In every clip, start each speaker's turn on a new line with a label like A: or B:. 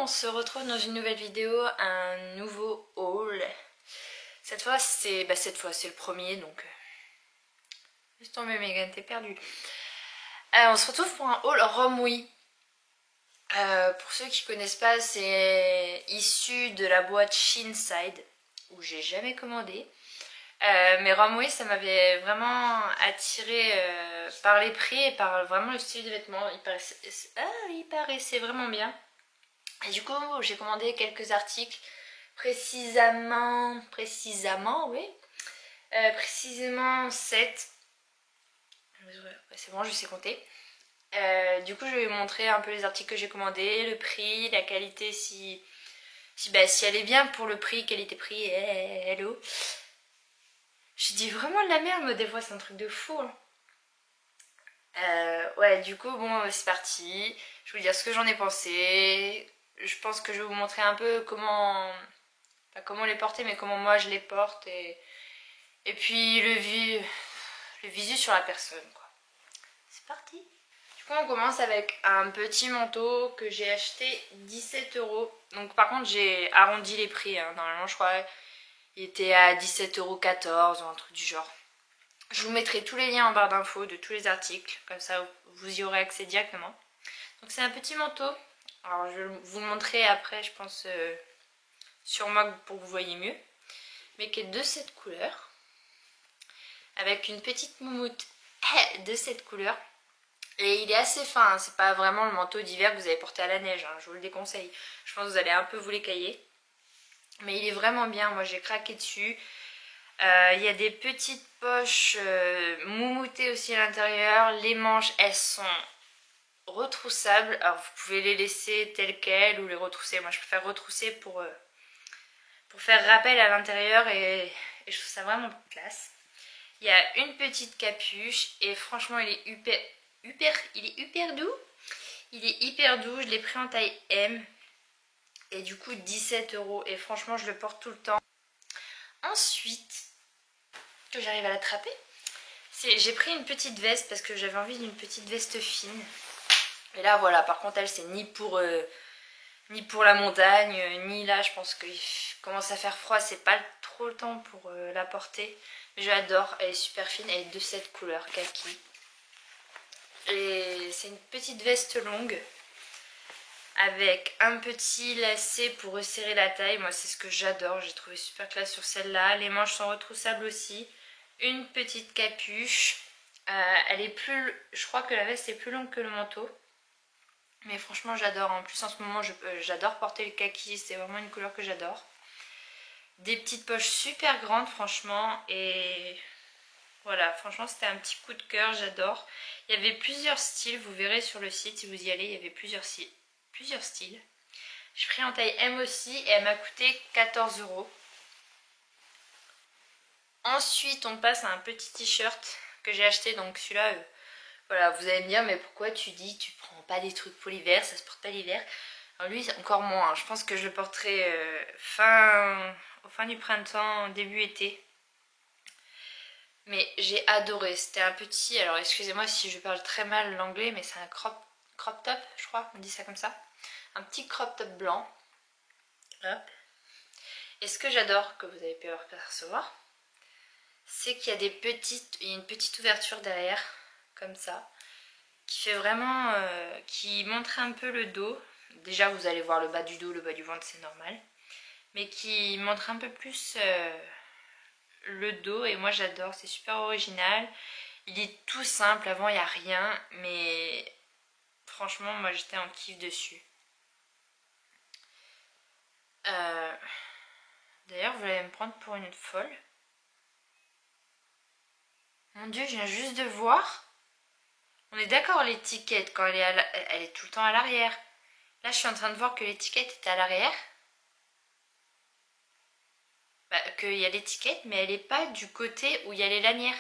A: on se retrouve dans une nouvelle vidéo, un nouveau haul. Cette fois c'est le premier, donc laisse tomber Megan, t'es perdue. On se retrouve pour un haul Romwe. Pour ceux qui connaissent pas, c'est issu de la boîte Shinside où j'ai jamais commandé. Mais Romwe, ça m'avait vraiment attiré par les prix et par vraiment le style de vêtements. Il paraissait vraiment bien. Et du coup, j'ai commandé quelques articles, précisément 7. C'est bon, je sais compter. Du coup, je vais vous montrer un peu les articles que j'ai commandés, le prix, la qualité, si elle est bien pour le prix, qualité-prix, hello. Je dis vraiment de la merde, mais des fois, c'est un truc de fou. Hein. Ouais, du coup, bon, c'est parti. Je vais vous dire ce que j'en ai pensé. Je pense que je vais vous montrer un peu comment les porter, mais comment moi je les porte. Et puis le visu sur la personne, quoi. C'est parti. Du coup, on commence avec un petit manteau que j'ai acheté 17 €. Donc, par contre, j'ai arrondi les prix. Hein. Normalement, je crois qu'il était à 17,14 € ou un truc du genre. Je vous mettrai tous les liens en barre d'infos de tous les articles, comme ça vous y aurez accès directement. Donc c'est un petit manteau, alors je vais vous le montrer après je pense sur moi pour que vous voyez mieux, mais qui est de cette couleur, avec une petite moumoute de cette couleur. Et il est assez fin, hein. C'est pas vraiment le manteau d'hiver que vous allez porter à la neige, hein. Je vous le déconseille. Je pense que vous allez un peu vous l'écailler. Mais il est vraiment bien, moi j'ai craqué dessus. Il y a des petites poches moumoutées aussi à l'intérieur. Les manches, elles sont retroussables. Alors vous pouvez les laisser telles quelles ou les retrousser. Moi je préfère retrousser pour faire rappel à l'intérieur et je trouve ça vraiment classe. Il y a une petite capuche et franchement il est hyper doux. Il est hyper doux, je l'ai pris en taille M et du coup 17 € et franchement je le porte tout le temps. Ensuite, que j'arrive à l'attraper, j'ai pris une petite veste parce que j'avais envie d'une petite veste fine. Et là voilà, par contre elle c'est ni pour la montagne, ni là je pense qu'il commence à faire froid, c'est pas trop le temps pour la porter. Mais j'adore, elle est super fine, elle est de cette couleur kaki. Et c'est une petite veste longue avec un petit lacet pour resserrer la taille. Moi c'est ce que j'adore, j'ai trouvé super classe sur celle-là. Les manches sont retroussables aussi. Une petite capuche. Elle est plus, je crois que la veste est plus longue que le manteau. Mais franchement j'adore, en plus en ce moment j'adore porter le kaki, c'est vraiment une couleur que j'adore. Des petites poches super grandes franchement et voilà, franchement c'était un petit coup de cœur, j'adore. Il y avait plusieurs styles, vous verrez sur le site si vous y allez, il y avait plusieurs styles. J'ai pris en taille M aussi et elle m'a coûté 14 €. Ensuite on passe à un petit t-shirt que j'ai acheté, donc celui-là... Voilà, vous allez me dire, mais pourquoi tu prends pas des trucs pour l'hiver, ça se porte pas l'hiver. Alors lui, encore moins, hein. Je pense que je le porterai au fin du printemps, début été. Mais j'ai adoré, c'était un petit, alors excusez-moi si je parle très mal l'anglais, mais c'est un crop top, je crois, on dit ça comme ça. Un petit crop top blanc. Hop. Et ce que j'adore, que vous avez pu apercevoir, c'est qu'il y a une petite ouverture derrière, comme ça. Qui fait vraiment, qui montre un peu le dos. Déjà vous allez voir le bas du dos, le bas du ventre, c'est normal. Mais qui montre un peu plus le dos et moi j'adore, c'est super original. Il est tout simple, avant il n'y a rien, mais franchement moi j'étais en kiff dessus. D'ailleurs vous allez me prendre pour une folle. Mon dieu, je viens juste de voir. On est d'accord, l'étiquette quand elle est tout le temps à l'arrière. Là je suis en train de voir que l'étiquette est à l'arrière. Qu'il y a l'étiquette, mais elle n'est pas du côté où il y a les lanières.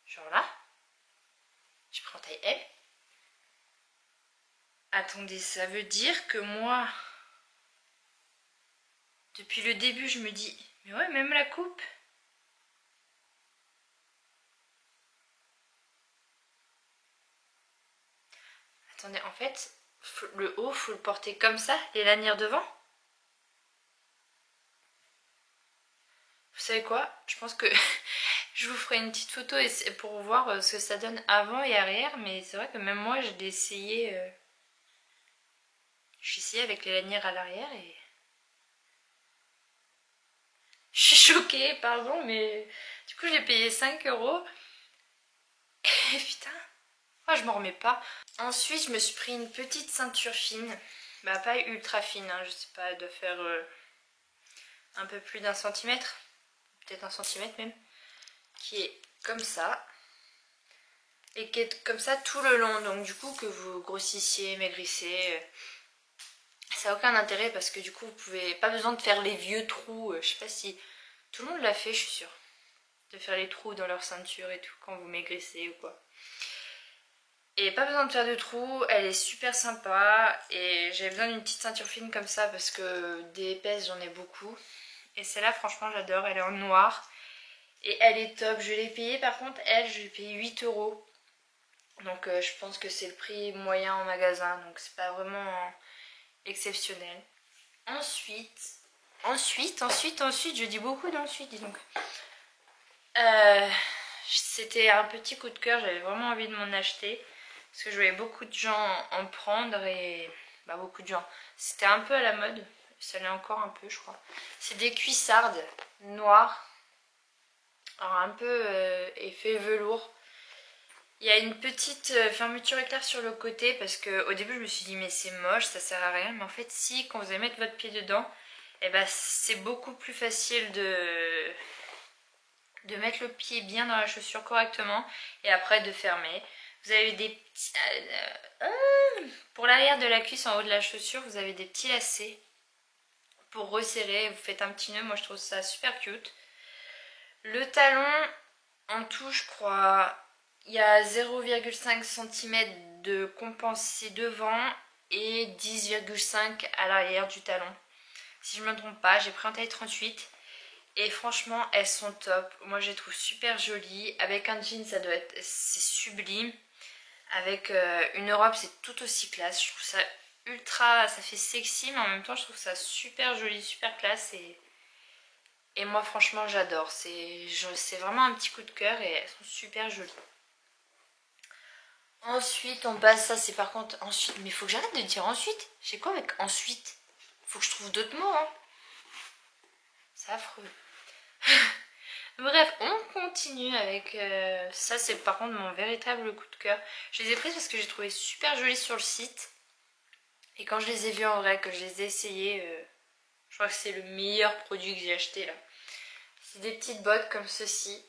A: Genre là. Je prends taille L. Attendez, ça veut dire que moi, depuis le début, je me dis, mais ouais, même la coupe. Attendez, en fait, le haut, faut le porter comme ça, les lanières devant. Vous savez quoi? Je pense que je vous ferai une petite photo pour voir ce que ça donne avant et arrière. Mais c'est vrai que même moi, je l'ai essayé. J'ai essayé avec les lanières à l'arrière et... Je suis choquée, pardon, mais du coup, j'ai payé 5 euros. Et putain, moi, je m'en remets pas. Ensuite, je me suis pris une petite ceinture fine. Bah, pas ultra fine, hein, je sais pas, elle doit faire un peu plus d'1 centimètre. Peut-être 1 centimètre même. Qui est comme ça. Et qui est comme ça tout le long. Donc du coup, que vous grossissiez, maigrissez, ça n'a aucun intérêt parce que du coup, vous pouvez pas besoin de faire les vieux trous. Je sais pas si tout le monde l'a fait, je suis sûre. De faire les trous dans leur ceinture et tout quand vous maigrissez ou quoi. Et pas besoin de faire de trous, elle est super sympa. Et j'avais besoin d'une petite ceinture fine comme ça parce que des épaisses, j'en ai beaucoup. Et celle-là, franchement, j'adore. Elle est en noir. Et elle est top. Je l'ai payée, par contre, elle, je l'ai payée 8 euros. Donc je pense que c'est le prix moyen en magasin. Donc c'est pas vraiment exceptionnel. Ensuite, je dis beaucoup d'ensuite, dis donc. C'était un petit coup de cœur, j'avais vraiment envie de m'en acheter. Parce que je voyais beaucoup de gens en prendre et... Bah beaucoup de gens. C'était un peu à la mode. Ça l'est encore un peu, je crois. C'est des cuissardes noires. Alors un peu effet velours. Il y a une petite fermeture éclair sur le côté parce que au début je me suis dit mais c'est moche, ça sert à rien. Mais en fait si, quand vous allez mettre votre pied dedans, et ben c'est beaucoup plus facile de mettre le pied bien dans la chaussure correctement et après de fermer. Vous avez des petits... pour l'arrière de la cuisse en haut de la chaussure, vous avez des petits lacets pour resserrer. Vous faites un petit nœud, moi je trouve ça super cute. Le talon, en tout je crois... Il y a 0,5 cm de compensé devant et 10,5 à l'arrière du talon. Si je ne me trompe pas, j'ai pris en taille 38 et franchement elles sont top. Moi je les trouve super jolies. Avec un jean ça doit être, c'est sublime. Avec une robe c'est tout aussi classe. Je trouve ça ultra, ça fait sexy mais en même temps je trouve ça super joli, super classe et moi franchement j'adore. C'est vraiment un petit coup de cœur et elles sont super jolies. Ensuite, on passe, ça c'est par contre ensuite, mais il faut que j'arrête de dire ensuite. J'ai quoi avec ensuite? Faut que je trouve d'autres mots, hein. C'est affreux. Bref, on continue avec ça, c'est par contre mon véritable coup de cœur. Je les ai prises parce que j'ai trouvé super jolies sur le site. Et quand je les ai vues en vrai, que je les ai essayées, je crois que c'est le meilleur produit que j'ai acheté là. C'est des petites bottes comme ceci.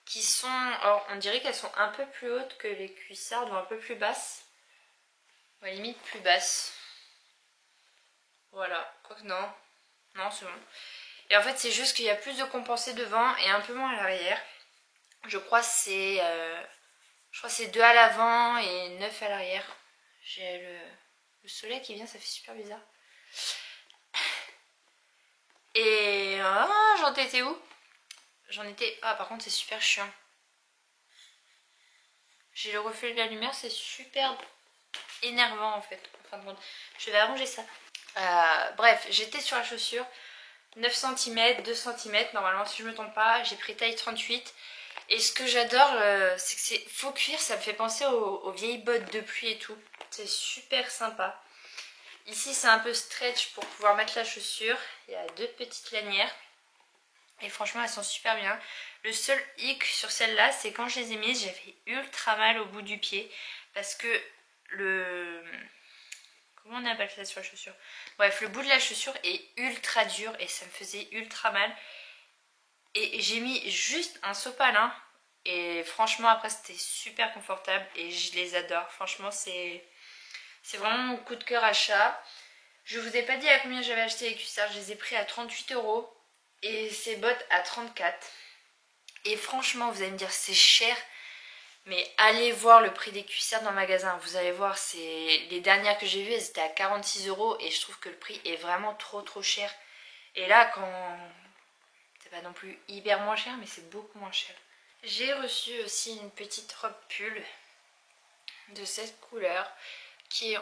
A: Qui sont, alors on dirait qu'elles sont un peu plus hautes que les cuissardes ou un peu plus basses. Ouais, limite plus basses. Voilà, quoique non. Non, c'est bon. Et en fait, c'est juste qu'il y a plus de compensé devant et un peu moins à l'arrière. Je crois que c'est 2 à l'avant et 9 à l'arrière. J'ai le soleil qui vient, ça fait super bizarre. Et j'en étais où? J'en étais... Ah, par contre, c'est super chiant. J'ai le reflet de la lumière, c'est super énervant en fait. En fin de compte, je vais arranger ça. Bref, j'étais sur la chaussure. 9 cm, 2 cm, normalement si je me trompe pas, j'ai pris taille 38. Et ce que j'adore, c'est que c'est faux cuir, ça me fait penser aux vieilles bottes de pluie et tout. C'est super sympa. Ici c'est un peu stretch pour pouvoir mettre la chaussure. Il y a 2 petites lanières. Et franchement elles sont super bien. Le seul hic sur celle-là, c'est quand je les ai mises, j'avais ultra mal au bout du pied. Parce que le... Comment on appelle ça sur la chaussure? Bref, le bout de la chaussure est ultra dur et ça me faisait ultra mal. Et j'ai mis juste un sopalin. Et franchement, après, c'était super confortable et je les adore. Franchement, c'est vraiment mon coup de cœur achat. Je vous ai pas dit à combien j'avais acheté les cuissards. Je les ai pris à 38 euros et ces bottes à 34. Et franchement, vous allez me dire, c'est cher. Mais allez voir le prix des cuissardes dans le magasin. Vous allez voir, les dernières que j'ai vues, elles étaient à 46 euros. Et je trouve que le prix est vraiment trop cher. Et là, quand... C'est pas non plus hyper moins cher, mais c'est beaucoup moins cher. J'ai reçu aussi une petite robe pull de cette couleur.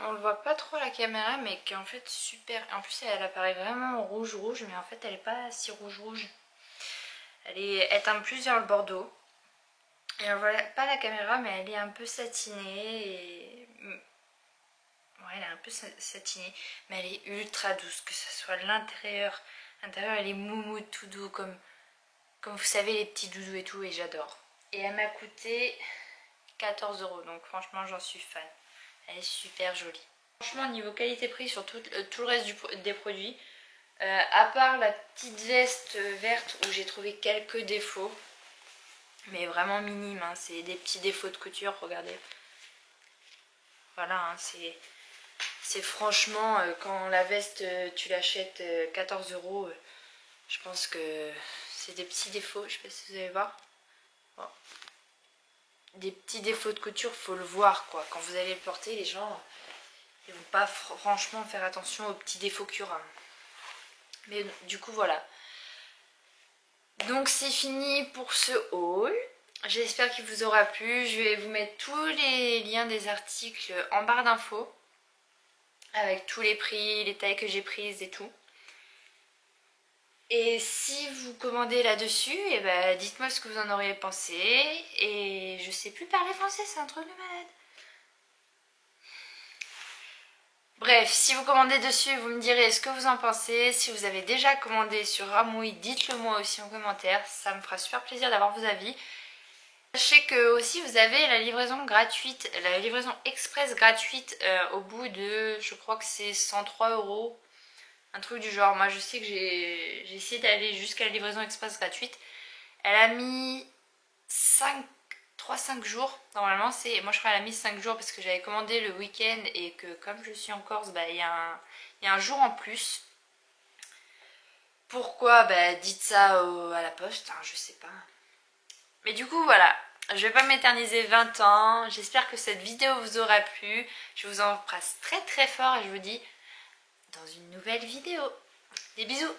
A: on le voit pas trop à la caméra, mais qui est en fait super. En plus, elle apparaît vraiment rouge, mais en fait, elle est pas si rouge. Elle teint plus vers le bordeaux. Et on voit pas la caméra, mais elle est un peu satinée. Ouais, elle est un peu satinée, mais elle est ultra douce, que ce soit l'intérieur. L'intérieur, elle est moumoute, tout doux, comme vous savez, les petits doudous et tout, et j'adore. Et elle m'a coûté 14 €, donc franchement, j'en suis fan. Elle est super jolie. Franchement, niveau qualité-prix sur tout le reste des produits, à part la petite veste verte où j'ai trouvé quelques défauts, mais vraiment minimes, hein, c'est des petits défauts de couture, regardez. Voilà, hein, c'est franchement, quand la veste tu l'achètes 14 €, je pense que c'est des petits défauts, je sais pas si vous allez voir. Bon. Des petits défauts de couture, faut le voir quoi. Quand vous allez le porter, les gens ils vont pas franchement faire attention aux petits défauts qu'il y aura. Mais du coup voilà. Donc c'est fini pour ce haul. J'espère qu'il vous aura plu. Je vais vous mettre tous les liens des articles en barre d'infos. Avec tous les prix, les tailles que j'ai prises et tout. Et si vous commandez là-dessus, et ben dites-moi ce que vous en auriez pensé. Et je sais plus parler français, c'est un truc de malade. Bref, si vous commandez dessus, vous me direz ce que vous en pensez. Si vous avez déjà commandé sur Ramouille, dites-le moi aussi en commentaire. Ça me fera super plaisir d'avoir vos avis. Sachez que aussi vous avez la livraison gratuite, la livraison express gratuite au bout de, je crois que c'est 103 €. Un truc du genre. Moi je sais que j'ai essayé d'aller jusqu'à la livraison express gratuite. Elle a mis 3-5 jours. Normalement c'est. Moi je crois qu'elle a mis 5 jours parce que j'avais commandé le week-end et que comme je suis en Corse, bah, il y a un jour en plus. Pourquoi? Bah dites ça à la poste, hein, je sais pas. Mais du coup voilà. Je vais pas m'éterniser 20 ans. J'espère que cette vidéo vous aura plu. Je vous embrasse très très fort et je vous dis dans une nouvelle vidéo. Des bisous.